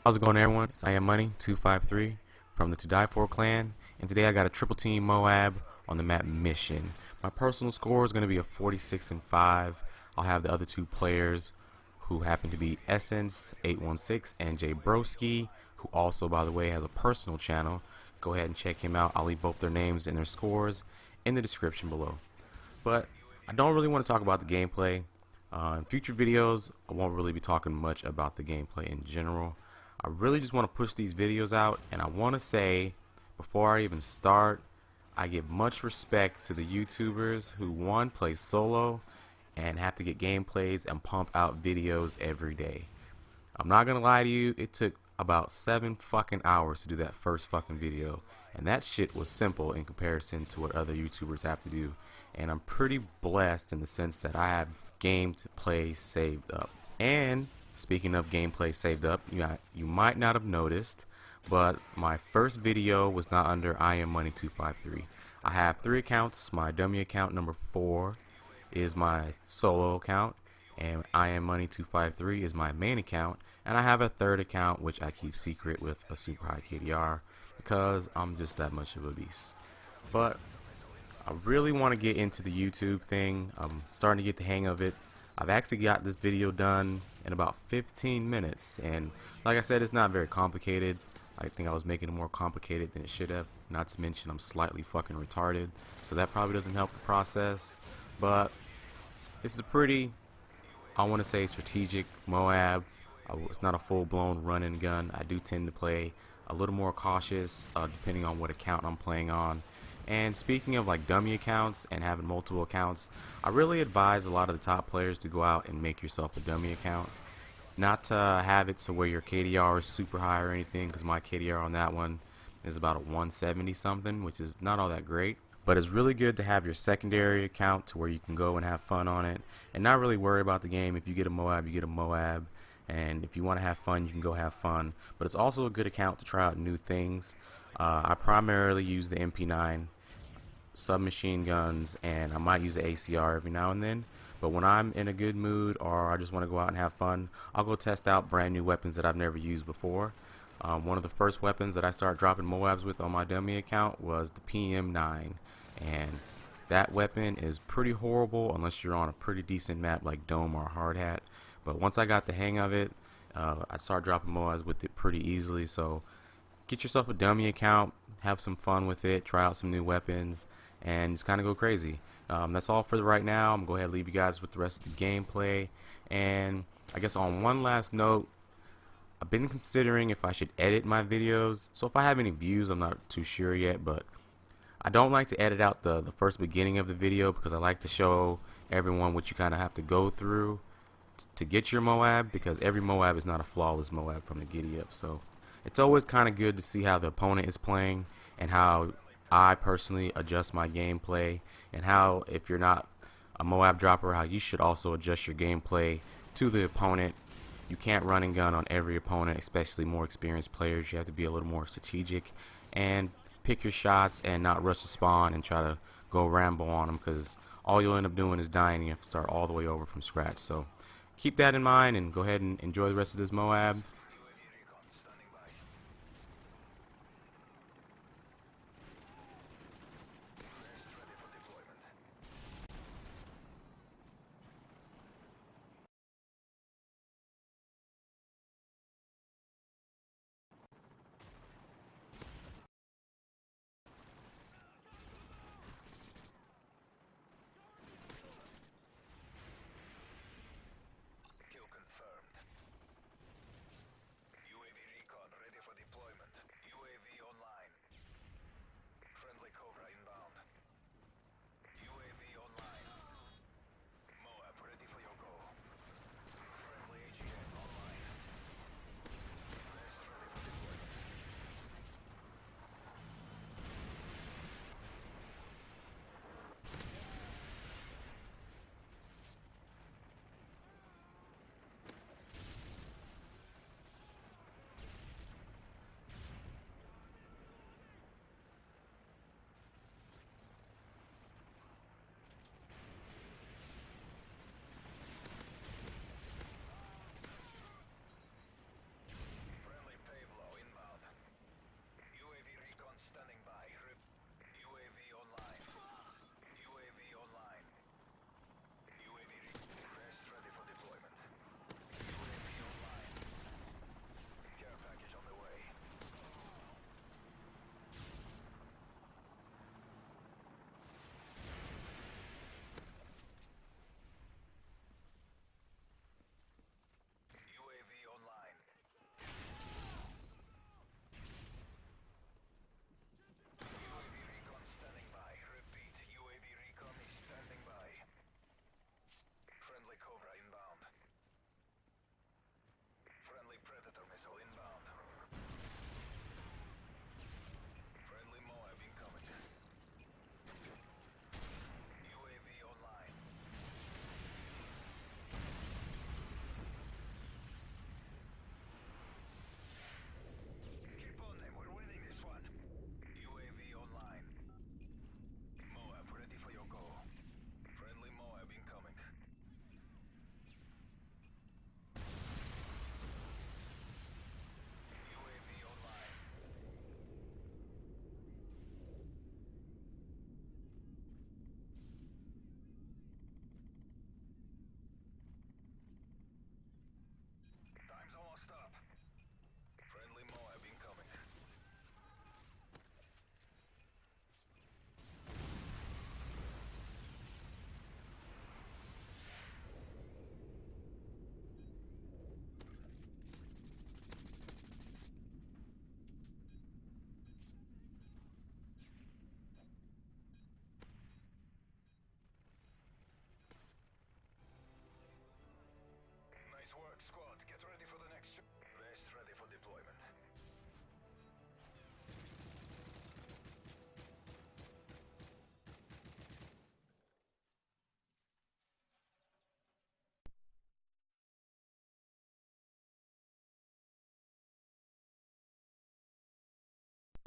How's it going, everyone? It's I Am Money 253 from the To Die For clan, and today I got a triple team MOAB on the map Mission. My personal score is going to be a 46 and 5. I'll have the other two players who happen to be Essence 816 and JayBroski, who also, by the way, has a personal channel. Go ahead and check him out. I'll leave both their names and their scores in the description below. But I don't really want to talk about the gameplay. In future videos, I won't really be talking much about the gameplay in general. I really just want to push these videos out, and I want to say, before I even start, I give much respect to the YouTubers who, one, play solo and have to get gameplays and pump out videos every day. I'm not gonna lie to you, it took about 7 fucking hours to do that first fucking video, and that shit was simple in comparison to what other YouTubers have to do. And I'm pretty blessed in the sense that I have game to play saved up. And speaking of gameplay saved up, you might not have noticed, but my first video was not under I Am Money 253. I have 3 accounts. My dummy account number 4 is my solo account, and I Am Money 253 is my main account, and I have a third account which I keep secret with a super high KDR because I'm just that much of a beast. But I really want to get into the YouTube thing. I'm starting to get the hang of it. I've actually got this video done in about 15 minutes, and like I said, it's not very complicated. I think I was making it more complicated than it should have, not to mention I'm slightly fucking retarded, so that probably doesn't help the process. But this is a pretty, I want to say, strategic MOAB. It's not a full-blown run and gun. I do tend to play a little more cautious depending on what account I'm playing on. And speaking of like dummy accounts and having multiple accounts, I really advise a lot of the top players to go out and make yourself a dummy account. Not to have it to where your KDR is super high or anything, because my KDR on that one is about a 170 something, which is not all that great. But it's really good to have your secondary account to where you can go and have fun on it and not really worry about the game. If you get a MOAB, you get a MOAB. And if you want to have fun, you can go have fun. But it's also a good account to try out new things. I primarily use the MP9 submachine guns, and I might use the ACR every now and then. But when I'm in a good mood or I just want to go out and have fun, I'll go test out brand new weapons that I've never used before. One of the first weapons that I started dropping MOABs with on my dummy account was the PM9, and that weapon is pretty horrible unless you're on a pretty decent map like Dome or Hard Hat. But once I got the hang of it, I started dropping MOABs with it pretty easily. So get yourself a dummy account, have some fun with it, try out some new weapons, and just kind of go crazy. That's all for right now. I'm going to go ahead and leave you guys with the rest of the gameplay. And I guess on one last note, I've been considering if I should edit my videos. So if I have any views, I'm not too sure yet, but I don't like to edit out the first beginning of the video because I like to show everyone what you kind of have to go through to get your MOAB, because every MOAB is not a flawless MOAB from the giddy up. So it's always kind of good to see how the opponent is playing and how I personally adjust my gameplay, and how, if you're not a MOAB dropper, how you should also adjust your gameplay to the opponent. You can't run and gun on every opponent, especially more experienced players. You have to be a little more strategic and pick your shots and not rush the spawn and try to go Rambo on them, because all you'll end up doing is dying and you have to start all the way over from scratch. So keep that in mind and go ahead and enjoy the rest of this MOAB.